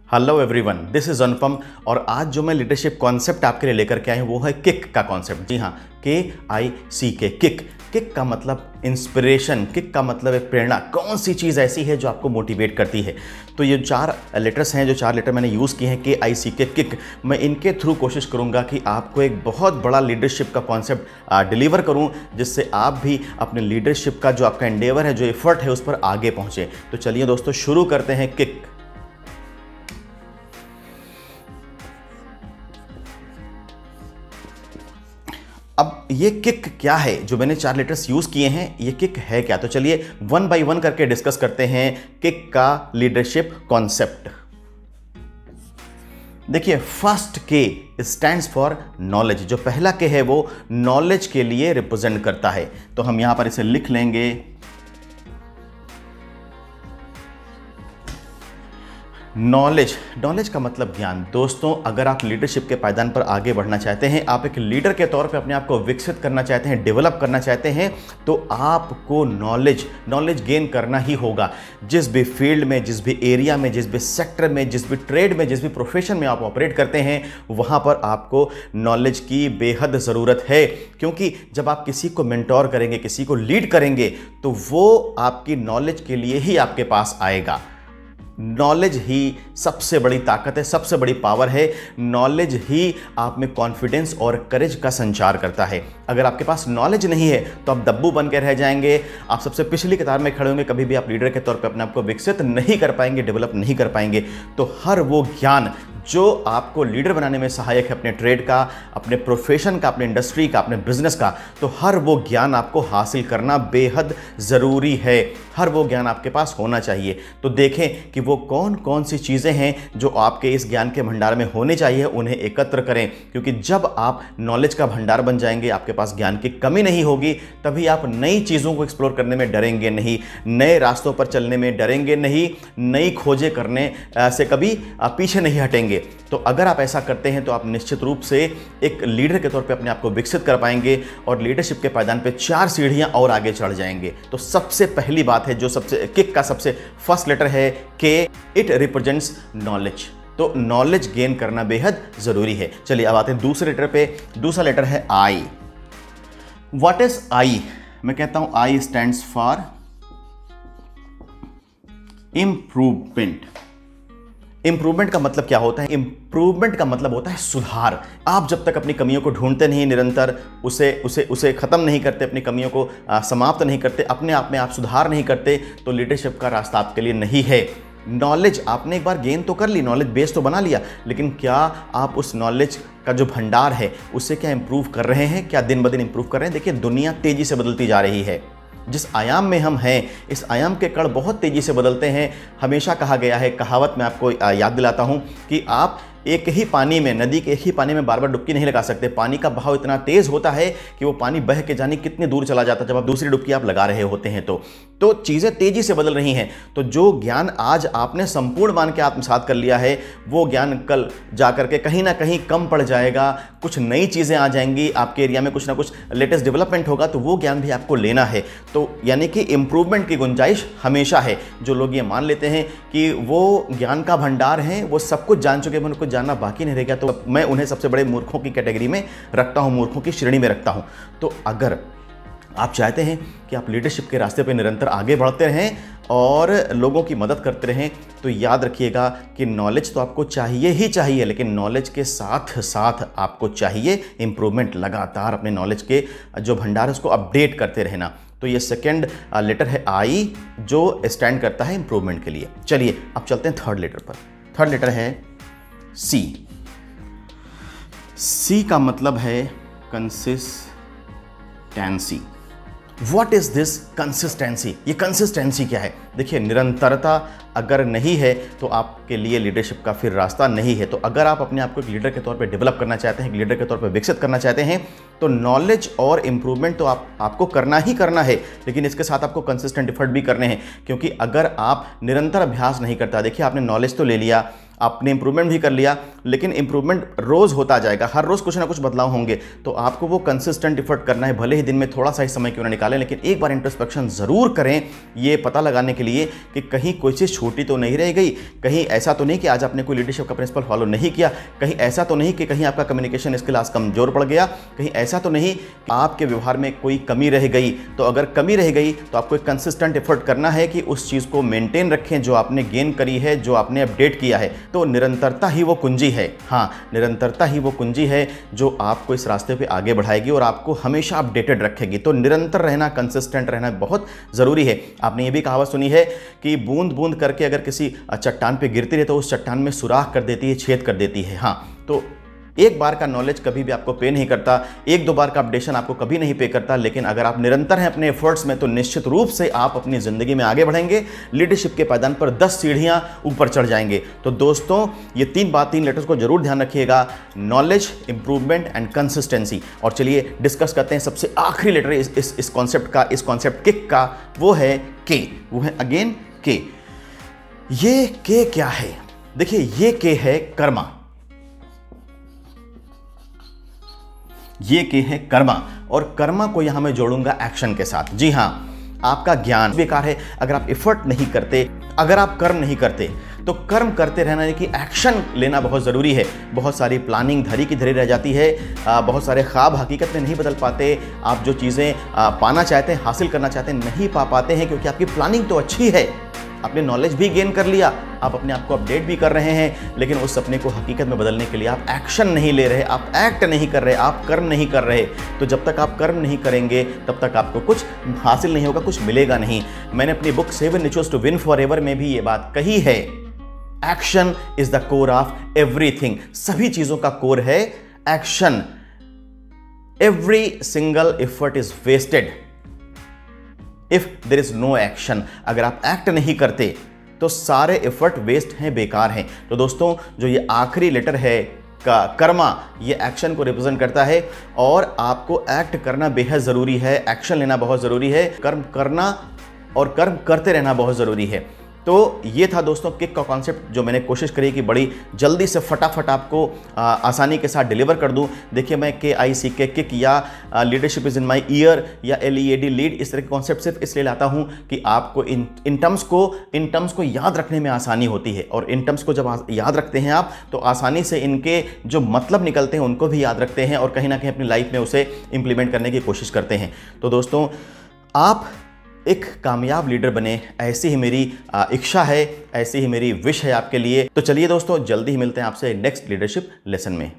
Hello everyone, this is अनुपम और आज जो मैं लीडरशिप कॉन्सेप्ट आपके लिए लेकर के आया हूँ वो है किक का कॉन्सेप्ट। जी हाँ, KICK। किक का मतलब इंस्पिरेशन, किक का मतलब है प्रेरणा। कौन सी चीज़ ऐसी है जो आपको मोटिवेट करती है। तो ये 4 लेटर्स हैं, जो 4 लेटर मैंने यूज़ किए हैं, KICK, किक। मैं इनके थ्रू कोशिश करूँगा कि आपको एक बहुत बड़ा लीडरशिप का कॉन्सेप्ट डिलीवर करूँ, जिससे आप भी अपने लीडरशिप का जो आपका एंडेवर है, जो एफर्ट है, उस पर आगे पहुँचें। तो चलिए दोस्तों, शुरू करते हैं किक। अब ये किक क्या है, जो मैंने 4 लेटर्स यूज किए हैं, ये किक है क्या? तो चलिए 1 बाय 1 करके डिस्कस करते हैं किक का लीडरशिप कॉन्सेप्ट। देखिए, फर्स्ट के स्टैंड्स फॉर नॉलेज। जो पहला के है वो नॉलेज के लिए रिप्रेजेंट करता है, तो हम यहां पर इसे लिख लेंगे। नॉलेज, नॉलेज का मतलब ज्ञान। दोस्तों, अगर आप लीडरशिप के पायदान पर आगे बढ़ना चाहते हैं, आप एक लीडर के तौर पे अपने आप को विकसित करना चाहते हैं, डेवलप करना चाहते हैं, तो आपको नॉलेज गेन करना ही होगा। जिस भी फील्ड में, जिस भी एरिया में, जिस भी सेक्टर में, जिस भी ट्रेड में, जिस भी प्रोफेशन में आप ऑपरेट करते हैं, वहाँ पर आपको नॉलेज की बेहद ज़रूरत है। क्योंकि जब आप किसी को मेंटोर करेंगे, किसी को लीड करेंगे, तो वो आपकी नॉलेज के लिए ही आपके पास आएगा। नॉलेज ही सबसे बड़ी ताकत है, सबसे बड़ी पावर है। नॉलेज ही आप में कॉन्फिडेंस और करेज का संचार करता है। अगर आपके पास नॉलेज नहीं है तो आप दब्बू बन के रह जाएंगे, आप सबसे पिछली कतार में खड़े होंगे, कभी भी आप लीडर के तौर पे अपने आप को विकसित नहीं कर पाएंगे, डेवलप नहीं कर पाएंगे। तो हर वो ज्ञान जो आपको लीडर बनाने में सहायक है, अपने ट्रेड का, अपने प्रोफेशन का, अपने इंडस्ट्री का, अपने बिजनेस का, तो हर वो ज्ञान आपको हासिल करना बेहद ज़रूरी है। हर वो ज्ञान आपके पास होना चाहिए। तो देखें कि वो कौन कौन सी चीज़ें हैं जो आपके इस ज्ञान के भंडार में होने चाहिए, उन्हें एकत्र करें। क्योंकि जब आप नॉलेज का भंडार बन जाएंगे, आपके पास ज्ञान की कमी नहीं होगी, तभी आप नई चीज़ों को एक्सप्लोर करने में डरेंगे नहीं, नए रास्तों पर चलने में डरेंगे नहीं, नई खोजें करने से कभी पीछे नहीं हटेंगे। तो अगर आप ऐसा करते हैं तो आप निश्चित रूप से एक लीडर के तौर पे अपने आप को विकसित कर पाएंगे और लीडरशिप के पायदान पे 4 सीढ़ियां और आगे चढ़ जाएंगे। तो सबसे पहली बात है, जो सबसे किक का सबसे फर्स्ट लेटर है, के, इट रिप्रेजेंट्स नॉलेज। तो नॉलेज गेन करना बेहद जरूरी है। चलिए अब आते हैं दूसरे लेटर पे। दूसरा लेटर है आई। What is I? मैं कहता हूं आई स्टैंड्स फॉर इंप्रूवमेंट। इंप्रूवमेंट का मतलब क्या होता है? इंप्रूवमेंट का मतलब होता है सुधार। आप जब तक अपनी कमियों को ढूंढते नहीं, निरंतर उसे खत्म नहीं करते, अपनी कमियों को समाप्त नहीं करते, अपने आप में आप सुधार नहीं करते, तो लीडरशिप का रास्ता आपके लिए नहीं है। नॉलेज आपने एक बार गेन तो कर ली, नॉलेज बेस तो बना लिया, लेकिन क्या आप उस नॉलेज का जो भंडार है उससे क्या इंप्रूव कर रहे हैं? क्या दिन ब दिन इंप्रूव कर रहे हैं? देखिए, दुनिया तेजी से बदलती जा रही है। जिस आयाम में हम हैं, इस आयाम के कण बहुत तेजी से बदलते हैं। हमेशा कहा गया है, कहावत मैं आपको याद दिलाता हूं कि आप एक ही पानी में, नदी के एक ही पानी में बार बार डुबकी नहीं लगा सकते। पानी का बहाव इतना तेज होता है कि वो पानी बह के जाने कितनी दूर चला जाता है जब आप दूसरी डुबकी आप लगा रहे होते हैं। तो चीज़ें तेजी से बदल रही हैं। तो जो ज्ञान आज आपने संपूर्ण मान के आत्मसात कर लिया है, वो ज्ञान कल जाकर के कहीं ना कहीं कम पड़ जाएगा। कुछ नई चीज़ें आ जाएंगी, आपके एरिया में कुछ ना कुछ लेटेस्ट डेवलपमेंट होगा, तो वो ज्ञान भी आपको लेना है। तो यानी कि इंप्रूवमेंट की गुंजाइश हमेशा है। जो लोग ये मान लेते हैं कि वो ज्ञान का भंडार है, वो सब कुछ जान चुके हैं, उनको जानना बाकी नहीं रह गया, तो मैं उन्हें सबसे बड़े मूर्खों की कैटेगरी में रखता हूं, मूर्खों की श्रेणी में रखता हूं। तो अगर आप चाहते हैं कि आप लीडरशिप के रास्ते पर निरंतर आगे बढ़ते रहें और लोगों की मदद करते रहें, तो याद रखिएगा कि नॉलेज तो आपको चाहिए ही चाहिए, लेकिन नॉलेज के साथ साथ आपको चाहिए इंप्रूवमेंट। लगातार अपने नॉलेज के जो भंडार है उसको अपडेट करते रहना। तो ये सेकंड लेटर है आई, जो स्टैंड करता है इंप्रूवमेंट के लिए। चलिए अब चलते हैं थर्ड लेटर पर। थर्ड लेटर है सी। सी का मतलब है consistency. What is this consistency? ये कंसिस्टेंसी क्या है? देखिए, निरंतरता अगर नहीं है तो आपके लिए लीडरशिप का फिर रास्ता नहीं है। तो अगर आप अपने आप को एक लीडर के तौर पे डेवलप करना चाहते हैं, एक लीडर के तौर पे विकसित करना चाहते हैं, तो नॉलेज और इंप्रूवमेंट तो आपको करना ही करना है, लेकिन इसके साथ आपको कंसिस्टेंट एफर्ट भी करने हैं। क्योंकि अगर आप निरंतर अभ्यास नहीं करता, देखिए आपने नॉलेज तो ले लिया, आपने इंप्रूवमेंट भी कर लिया, लेकिन इंप्रूवमेंट रोज़ होता जाएगा, हर रोज़ कुछ ना कुछ बदलाव होंगे। तो आपको वो कंसिस्टेंट एफर्ट करना है, भले ही दिन में थोड़ा सा ही समय क्यों ना निकालें, लेकिन एक बार इंट्रोस्पेक्शन ज़रूर करें, ये पता लगाने के लिए कि कहीं कोई चीज़ छूटी तो नहीं रह गई, कहीं ऐसा तो नहीं कि आज आपने कोई लीडरशिप का प्रिंसिपल फॉलो नहीं किया, कहीं ऐसा तो नहीं कि कहीं आपका कम्युनिकेशन स्किल आज कमजोर पड़ गया, कहीं ऐसा तो नहीं कि आपके व्यवहार में कोई कमी रह गई। तो अगर कमी रह गई तो आपको एक कंसिस्टेंट एफर्ट करना है कि उस चीज़ को मेंटेन रखें जो आपने गेन करी है, जो आपने अपडेट किया है। तो निरंतरता ही वो कुंजी है। हाँ, निरंतरता ही वो कुंजी है जो आपको इस रास्ते पे आगे बढ़ाएगी और आपको हमेशा अपडेटेड रखेगी। तो निरंतर रहना, कंसिस्टेंट रहना बहुत ज़रूरी है। आपने ये भी कहावत सुनी है कि बूंद बूंद करके अगर किसी चट्टान पे गिरती रहे तो उस चट्टान में सुराख कर देती है, छेद कर देती है। हाँ, तो एक बार का नॉलेज कभी भी आपको पे नहीं करता, एक दो बार का अपडेशन आपको कभी नहीं पे करता, लेकिन अगर आप निरंतर हैं अपने एफर्ट्स में तो निश्चित रूप से आप अपनी ज़िंदगी में आगे बढ़ेंगे, लीडरशिप के पायदान पर 10 सीढ़ियां ऊपर चढ़ जाएंगे। तो दोस्तों, ये 3 लेटर्स को जरूर ध्यान रखिएगा, नॉलेज, इंप्रूवमेंट एंड कंसिस्टेंसी। और चलिए डिस्कस करते हैं सबसे आखिरी लेटर इस कॉन्सेप्ट का, इस कॉन्सेप्ट किक का, वो है के। वो है अगेन के। ये के क्या है? देखिए, ये के है कर्मा। ये के है कर्मा, और कर्मा को यहां मैं जोड़ूंगा एक्शन के साथ। जी हां, आपका ज्ञान बेकार है अगर आप एफर्ट नहीं करते, अगर आप कर्म नहीं करते। तो कर्म करते रहना है कि एक्शन लेना बहुत ज़रूरी है। बहुत सारी प्लानिंग धरी की धरी रह जाती है, बहुत सारे ख्वाब हकीकत में नहीं बदल पाते। आप जो चीज़ें पाना चाहते हैं, हासिल करना चाहते हैं, नहीं पा पाते हैं क्योंकि आपकी प्लानिंग तो अच्छी है, आपने नॉलेज भी गेन कर लिया, आप अपने आप को अपडेट भी कर रहे हैं, लेकिन उस सपने को हकीकत में बदलने के लिए आप एक्शन नहीं ले रहे, आप एक्ट नहीं कर रहे, आप कर्म नहीं कर रहे। तो जब तक आप कर्म नहीं करेंगे तब तक आपको कुछ हासिल नहीं होगा, कुछ मिलेगा नहीं। मैंने अपनी book 7 rituals to win forever में भी ये बात कही है, action is the core of everything. सभी चीजों का कोर है action. Every single effort is wasted if there is no action. अगर आप एक्ट नहीं करते तो सारे एफर्ट वेस्ट हैं, बेकार हैं। तो दोस्तों, जो ये आखिरी लेटर है का कर्मा, ये एक्शन को रिप्रेजेंट करता है और आपको एक्ट करना बेहद ज़रूरी है, एक्शन लेना बहुत ज़रूरी है, कर्म करना और कर्म करते रहना बहुत ज़रूरी है। तो ये था दोस्तों किक का कॉन्सेप्ट, जो मैंने कोशिश करी कि बड़ी जल्दी से फटाफट आपको आसानी के साथ डिलीवर कर दूं। देखिए, मैं KICK किक या leadership is in my year या LEAD लीड, इस तरह के कॉन्सेप्ट सिर्फ इसलिए लाता हूं कि आपको इन टर्म्स को याद रखने में आसानी होती है। और इन टर्म्स को जब याद रखते हैं आप तो आसानी से इनके जो मतलब निकलते हैं उनको भी याद रखते हैं और कहीं ना कहीं अपनी लाइफ में उसे इंप्लीमेंट करने की कोशिश करते हैं। तो दोस्तों, आप एक कामयाब लीडर बने, ऐसी ही मेरी इच्छा है, ऐसी ही मेरी विश है आपके लिए। तो चलिए दोस्तों, जल्दी ही मिलते हैं आपसे नेक्स्ट लीडरशिप लेसन में।